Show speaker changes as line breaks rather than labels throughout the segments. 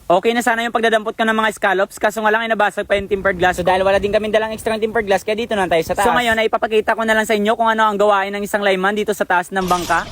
Okay na sana yung pagdadampot ko ng mga scallops, kaso nga lang ay nabasag pa yung tempered glass. So dahil wala din kami dalang extra tempered glass, kaya dito na tayo sa taas. So ngayon ay ipapakita ko na lang sa inyo kung ano ang gawain ng isang layman dito sa taas ng bangka.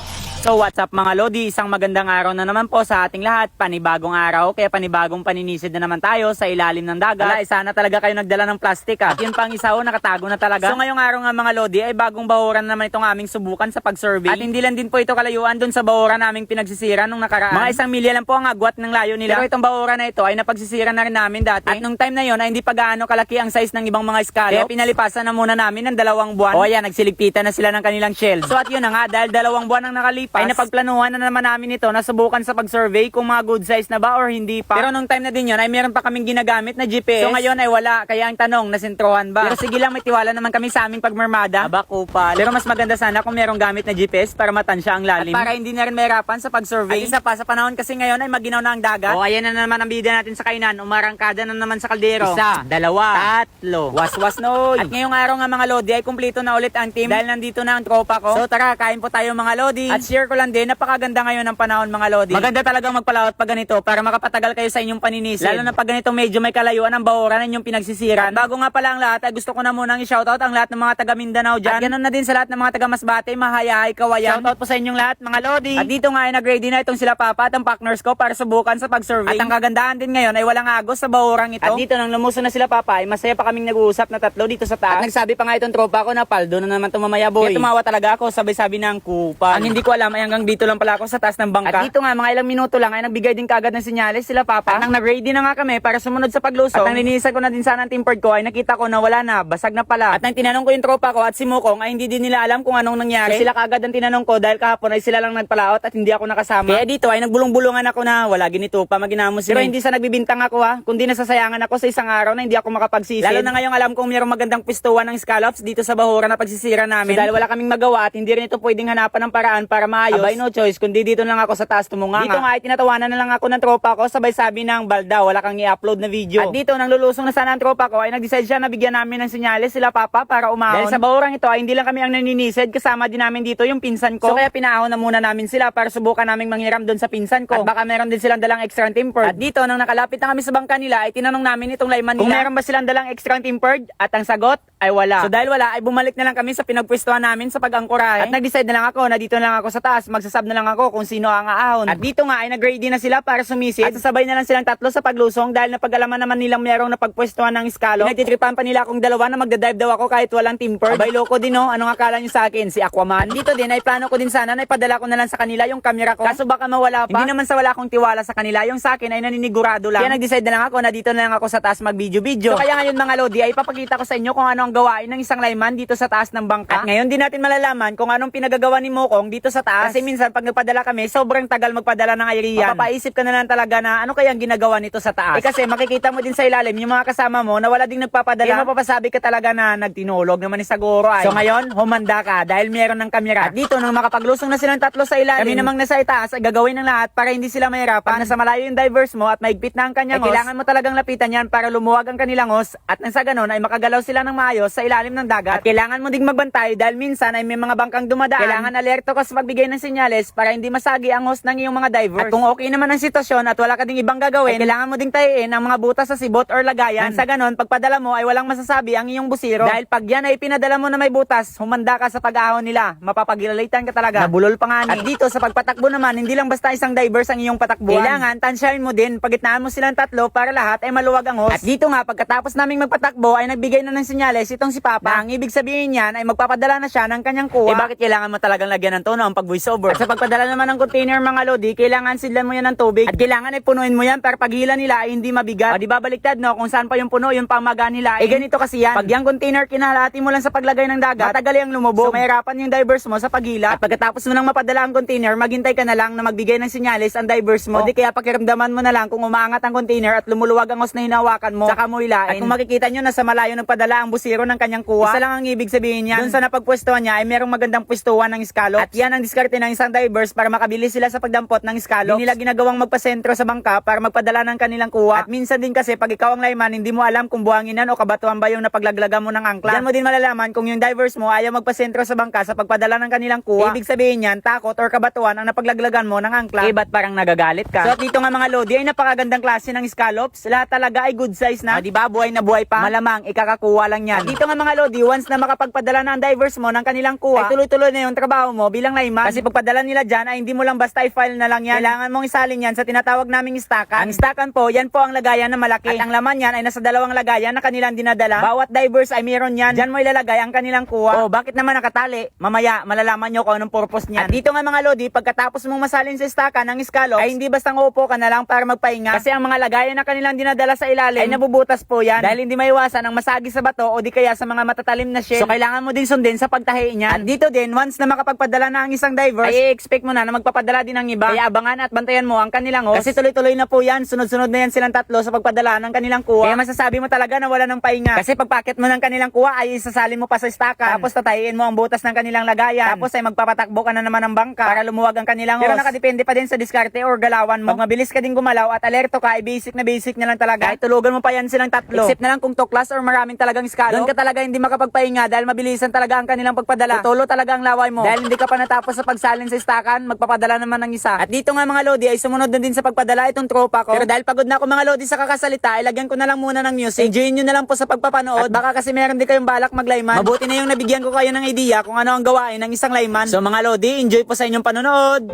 So what's up mga Lodi, isang magandang araw na naman po sa ating lahat. Panibagong araw, kaya panibagong paninisid na naman tayo sa ilalim ng dagat. Wala, sana talaga kayo nagdala ng plastic At yun pang isa nakatago na talaga. So ngayong araw nga mga Lodi ay bagong bahuran na naman itong aming subukan sa pag-survey. At hindi lang din po ito kalayuan dun sa bahuran naming pinagsisira nung nakaraan. Mga 1 milya lang po ang agwat ng layo nila. Pero itong bahuran na ito ay napagsisira na rin namin dati. At nung time na yon ay hindi pa gaano kalaki ang size ng ibang mga scallops. Kaya pinalipasan na muna namin ng 2 buwan. O ayan, nagsiligpitan na sila ng kanilang shells. So at yun na nga, dahil 2 buwan ang nakalipas, ay napagplanuhan na naman namin ito na subukan sa pag-survey kung mga good size na ba or hindi pa. Pero nung time na din yun ay meron pa kaming ginagamit na GPS. So ngayon ay wala, kaya ang tanong, nasentrohan ba? Pero sige lang, may tiwala naman kami sa aming pagmermada. Aba, kupal. Pero mas maganda sana kung merong gamit na GPS para matansya ang lalim. At para hindi na rin mahirapan sa pag-survey. At isa pa, sa panahon kasi ngayon ay maginaw na ang dagat. O ayan na naman ang bida natin sa kainan. Umarangkada na naman sa kaldero. 1, 2, 3. Was noy. At ngayong araw nga mga Lodi ay kumpleto na ulit ang team dahil nandito na ang tropa ko. So tara, kain po tayo mga Lodi. At share ko lang din, napakaganda ngayon ng panahon mga Lodi. Maganda talagang magpalawat pag ganito para makapatagal kayo sa inyong paninisid. Lalo na pag ganito medyo may kalayuan ang bahuran ng inyong pinagsisiran. At bago nga pala ang lahat ay gusto ko na munang i-shoutout ang lahat ng mga taga Mindanao dyan. At ganun na din sa lahat ng mga taga Masbate, Mahayahay, Kawayan. Shoutout po sa inyong lahat mga Lodi. At dito nga ay nag-ready na itong sila Papa at ang partners ko para subukan sa pag-survey. At ang kagandahan din ngayon ay walang agos sa bahurang ito. At dito nang lumuso na sila Papa ay masaya pa kaming nag-uusap na 3 dito sa taas. At nagsabi pa nga itong tropa ko na paldo na naman tumamaya boy. Kaya tumawa talaga ako, sabay-sabi ng kupal. Ang hindi ko alam ay hanggang dito lang pala ako sa taas ng bangka. At dito nga mga ilang minuto lang ay nagbigay din kagad ng senyales sila Papa. At nang nag-ready na nga kami para sumunod sa paglusong. At nang linisan ko na din sana ang tempered ko ay nakita ko na wala na, basag na pala. At nang tinanong ko yung tropa ko at si Mukong ay hindi din nila alam kung anong nangyari. So, sila kagad ang tinanong ko dahil kahapon ay sila lang nagpalaot at hindi ako nakasama. Kaya dito ay nagbulong-bulungan ako na wala ginito pa maginamos. Pero hindi sa nagbibintang ako kundi nasasayangan ako sa isang araw na hindi ako makapagsisid. Lalo na ngayong alam kong mayroong magandang pistuan ng scallops dito sa bahuran na pagsisira namin. So, dahil wala kaming magawa at hindi rin ito pwedeng hanapan ng paraan para maayos. Abay no choice kundi dito lang ako sa taas tumunga. Dito nga ay tinatawanan na lang ako ng tropa ko sabay sabi ng balda wala kang i-upload na video. At dito nang lulusong na sana ang tropa ko ay nag-decide siya na bigyan namin ng senyales sila Papa para umahon. Dahil sa bahurang ito ay hindi lang kami ang naninisid, kasama din namin dito yung pinsan ko. So kaya pinaahon na muna namin sila para subukan naming manghiram doon sa pinsan ko. At baka meron din silang dalang extra tempered. At dito nang nakalapit na kami sa bangka nila ay tinanong namin itong layman nila kung meron ba silang dalang extra tempered at ang sagot ay wala. So dahil wala ay bumalik na lang kami sa pinagpwestuhan namin sa pag-angkorahe. At nag-decide na lang ako na dito na lang ako sa taas, magsasab na lang ako kung sino ang aahon. At dito nga ay nag-ready na sila para sumisid. At sasabay na lang silang 3 sa paglusong dahil napag-alaman naman nilang merong napagpwestuhan ng scallop. Nagtitripan pa nila akong 2 na magda-dive daw ako kahit walang tempered. Abay loko din no, anong akala nyo sa akin? Si Aquaman? At dito din ay plano ko din sana na ipadala ko na lang sa kanila yung camera ko. Kaso baka mawala pa. Hindi naman sa wala akong tiwala sa kanila, yung sa akin ay naninigurado lang. Kaya nag-decide na lang ako na dito na lang ako sa taas mag-video-video. So kaya ngayon mga Lodi ay ipapakita ko sa inyo kung ano ang gawain ng isang layman dito sa taas ng bangka. At ngayon din natin malalaman kung anong pinagagawa ni Mokong dito sa taas. Kasi minsan pag nagpadala kami, sobrang tagal magpadala ng Irian. Mapapaisip ka na lang talaga na ano kayang ginagawa nito sa taas. Kasi makikita mo din sa ilalim yung mga kasama mo na wala ding nagpapadala. Kaya mapapasabi ka talaga na nagtinulog naman ni Saguro ay. So ngayon, humanda ka dahil meron ng kamera. At dito nang makapaglusong na silang 3 sa ilalim, kami namang nasa itaas ay gagawin ng lahat para hindi sila mahirapan. Pag nasa malayo yung divers mo at maigpit na ang kanyang hose, kailangan mo talagang lapitan yan para lumuwag ang kanilang hose at nang sa ganun ay makagalaw sila ng maayos sa ilalim ng dagat. At kailangan mo ding magbantay dahil minsan ay may mga bangkang dumadaan. Kailangan alerto ka sa pagbigay ng senyales para hindi masagi ang hose ng iyong mga divers. At kung okay naman ang sitwasyon at wala ka ding ibang gagawin, kailangan mo ding tayiin ang mga butas sa sibot or lagayan. Nang sa ganun, pagpadala mo ay walang masasabi ang iyong busiro. Dahil pag yan ay pinadala mo na may butas, humanda ka sa pag-ahon nila. Mapapagilalitan ka talaga. Nabulol pa nga ni. At dito sa pagpatakbo naman, hindi lang basta isang divers ang iyong patakbuhan. Kailangan tansyahin mo din, pagitnaan mo silang 3 para lahat ay maluwag ang hose. At dito nga, pagkatapos naming magpatakbo ay nagbigay na ng senyales itong si Papa. Ang ibig sabihin niyan ay magpapadala na siya ng kanyang kuha. Bakit kailangan mo talagang lagyan ng tono ang pag voice over? At sa pagpadala naman ng container mga Lodi, kailangan sidlan mo yan ng tubig. At kailangan ay punuin mo yan para paghila nila ay hindi mabigat. O di ba baliktad no, kung saan pa yung puno, yung pamaga nila. Ganito kasi yan. Pag yung container kinalahati mo lang sa paglagay ng dagat, matagal yung lumubog. So mahirapan yung divers mo sa paghila. At pagkatapos mo nang mapadala ang container, maghintay ka na lang na magbigay ng senyales ang divers mo. O di kaya pakiramdaman mo na lang kung umaangat ang container at lumuluwag ang hose na hinawakan mo, saka mo hilain. At kung makikita nyo na sa malayo nagpadala ang busiro zero ng kanyang kuha. Isa lang ang ibig sabihin niyan. Doon sa napagpwestuhan niya ay merong magandang pwestuhan ng scallops. At yan ang diskarte ng isang divers para makabilis sila sa pagdampot ng scallops. Hindi nila ginagawang magpasentro sa bangka para magpadala ng kanilang kuha. At minsan din kasi pag ikaw ang layman, hindi mo alam kung buhanginan o kabatuan ba yung napaglaglagan mo ng angkla. Diyan mo din malalaman kung yung divers mo ayaw magpasentro sa bangka sa pagpadala ng kanilang kuha. Ibig sabihin niyan, takot or kabatuan ang napaglaglagan mo ng angkla. Ba't parang nagagalit ka? So at dito nga mga lodi ay napakagandang klase ng scallops. Lahat talaga ay good size na. Di ba buhay na buhay pa? Malamang ikakakuha lang yan. At dito nga mga lodi, once na makapagpadala na ang divers mo ng kanilang kuha, ay tuloy-tuloy na yung trabaho mo bilang layman. Kasi pagpadala nila dyan ay hindi mo lang basta i-file na lang yan. Kailangan mong isalin yan sa tinatawag naming stackan. Ang stackan po, yan po ang lagayan na malaki. At ang laman yan ay nasa dalawang lagayan na kanilang dinadala. Bawat divers ay meron yan. Dyan mo ilalagay ang kanilang kuha. Bakit naman nakatali? Mamaya, malalaman nyo kung anong purpose niyan. At dito nga mga lodi, pagkatapos mong masalin sa stackan ng scallops, ay hindi basta uupo ka na lang para magpahinga. Kasi ang mga lagayan na kanilang dinadala sa ilalim ay nabubutas po yan. Dahil hindi maiwasan ang masagi sa bato o di kaya sa mga matatalim na shell. So kailangan mo din sundin sa pagtahi niyan. At dito din, once na makapagpadala na ang isang diver, ay expect mo na magpapadala din ang iba. Kaya abangan at bantayan mo ang kanilang host. Kasi tuloy-tuloy na po yan. Sunod-sunod na yan silang tatlo sa pagpadala ng kanilang kuha. Kaya masasabi mo talaga na wala ng pahinga. Kasi pagpakit mo ng kanilang kuha ay isasalin mo pa sa stackan. Tapos tatayin mo ang butas ng kanilang lagayan. Tapos ay magpapatakbo ka na naman ng bangka para lumuwag ang kanilang host. Pero nakadepende pa din sa diskarte or galawan mo. Pag mabilis ka din gumalaw at alerto ka, ay basic na lang talaga. Kahit tulugan mo pa yan silang tatlo. Except na lang kung tuklas or maraming talagang scallop. Doon ka talaga hindi makapagpahinga dahil mabilisan talaga ang kanilang pagpadala. Tutulo talaga ang laway mo. Dahil hindi ka pa natapos sa pagsalin sa stackan, magpapadala naman ng isa. At dito nga mga lodi ay sumunod na din sa pagpadala itong tropa ko. Pero dahil pagod na ako mga lodi sa kakasalita, ay lagyan ko na lang muna ng music. Enjoyin nyo na lang po sa pagpapanood. At baka kasi meron din kayong balak maglayman. Mabuti na yung nabigyan ko kayo ng idea kung ano ang gawain ng isang layman. So mga lodi, enjoy po sa inyong panonood.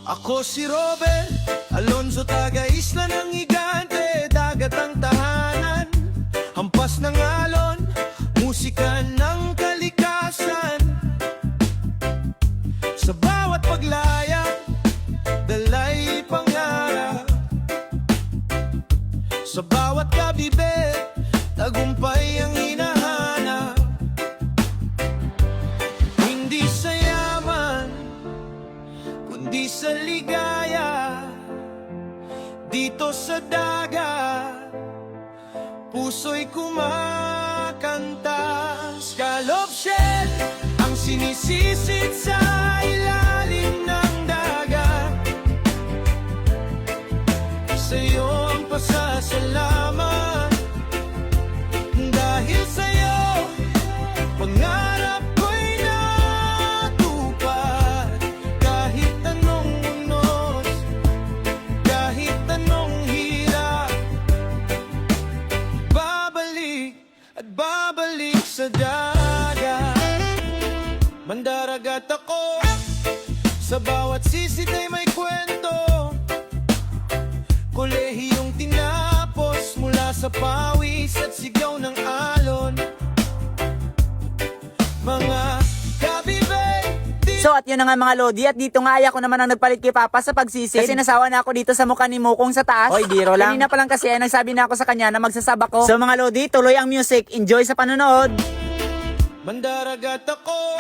Ako si Robert Alonzo, taga-isla ng Higante, dagat ang tahanan, hampas ng alon, musika ng kalikasan. Sa bawat paglaya, dalay pangarap. Sa bawat kabibig, tagumpay ang hinahanap. Hindi sa yaman, kundi sa ligaya. Dito sa dagat, puso'y kumakanta. Scallop shell ang sinisisid sa ilalim ng dagat. Sa'yo ang pasasalamat. Dahil sa'yo, pangarap ko'y natupad. Kahit anong unos, kahit anong hirap, babalik at babalik sa dagat. Mandaragat ako, sa bawat sisid ay may kwento. Kolehiyong tinapos mula sa pawis at sigaw ng alon. Mga kabibay.
So at yun na nga mga lodi, at dito nga ay ako naman ang nagpalit kay Papa sa pagsisid. Kasi nasawa na ako dito sa mukha ni Mukong sa taas. Hoy, biro lang. Kanina pa lang kasi ay nagsabi na ako sa kanya na magsasab ako. So mga lodi, tuloy ang music. Enjoy sa panonood.
Mandaragat ako,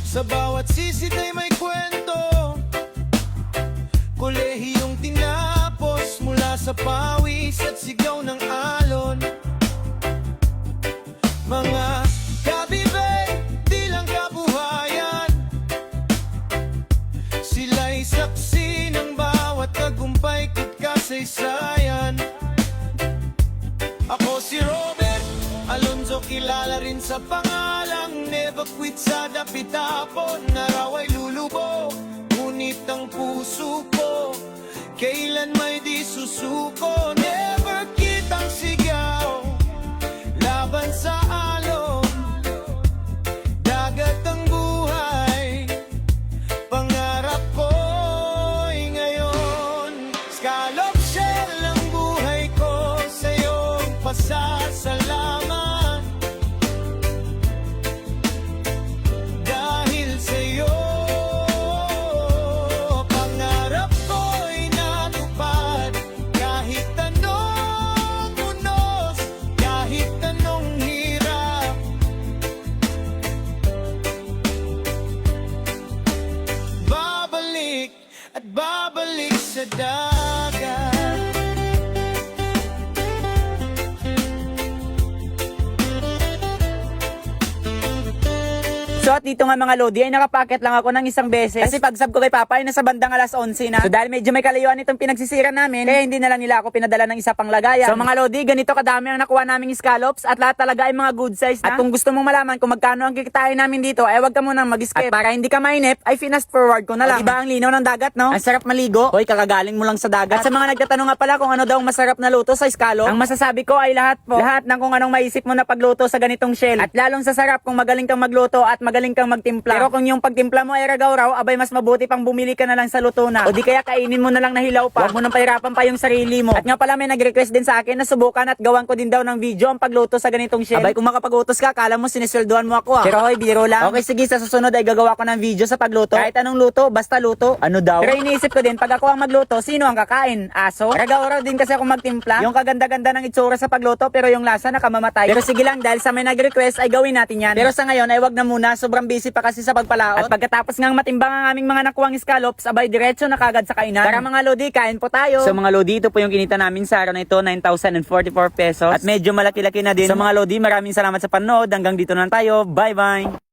sa bawat sisid ay may kwento. Kolehiyong tinapos mula sa pawis at sigaw ng alon. Mga kabibay, di lang kabuhayan. Sila'y saksi ng bawat tagumpay ko't kasaysayan. Ako si Robert Alonzo, kilala rin sa pangalang never quit sa dapitapon. Araw ay lulubog, ngunit ang puso ko kailan may di susuko. Never kitang sigaw, laban sa alon. Dagat ang buhay, pangarap ko'y ngayon. Scallop shell ang buhay ko, sa'yong pasasalamat. Dahil sa'yo, pangarap ko'y natupad. Kahit anong unos, kahit anong hirap.
So at dito nga mga Lodi ay nakapacket lang ako ng isang beses. Kasi pag sub ko kay Papa ay nasa bandang alas 11 na. So dahil medyo may kalayuan itong pinagsisira namin, kaya hindi na lang nila ako pinadala ng isa pang lagayan. So mga Lodi, ganito kadami ang nakuha naming scallops at lahat talaga ay mga good size na. At kung gusto mong malaman kung magkano ang kikitain namin dito, ay wag ka munang mag-skip. At para hindi ka mainip, ay finast forward ko na lang. Diba ang linaw ng dagat, no? Ang sarap maligo. Hoy, kakagaling mo lang sa dagat. At sa mga nagtatanong nga pala kung ano daw masarap na luto sa scallop, ang masasabi ko ay lahat po. Lahat ng kung anong maisip mo na pagluto sa ganitong shell. At lalong sa sarap kung magaling kang magluto at magaling kang magtimpla. Pero kung yung pagtimpla mo ay ragaw raw, abay mas mabuti pang bumili ka na lang sa luto na. O di kaya kainin mo na lang na hilaw pa. Huwag mo nang pahirapan pa yung sarili mo. At nga pala may nag-request din sa akin na subukan at gawan ko din daw ng video ang pagluto sa ganitong shell. Abay kung makapag-utos ka, kala mo sinisweldohan mo ako Pero hoy, biro lang. Okay sige, sa susunod ay gagawa ko ng video sa pagluto. Kahit anong luto, basta luto. Ano daw? Pero iniisip ko din, pag ako ang magluto, sino ang kakain? Aso? Ragaw raw din kasi ako magtimpla. Yung kaganda-ganda ng itsura sa pagluto pero yung lasa nakamamatay. Pero sige lang, dahil sa may nag-request ay gawin natin yan. Pero sa ngayon ay wag na muna, sobrang busy pa kasi sa pagpalaot. At pagkatapos ngang matimbang ang aming mga nakuwang scallops, abay diretso na kagad sa kainan. Tara mga Lodi, kain po tayo. So mga Lodi, ito po yung kinita namin sa araw na ito, 9,044 pesos. At medyo malaki-laki na din. So mga Lodi, maraming salamat sa panood. Hanggang dito na tayo. Bye-bye!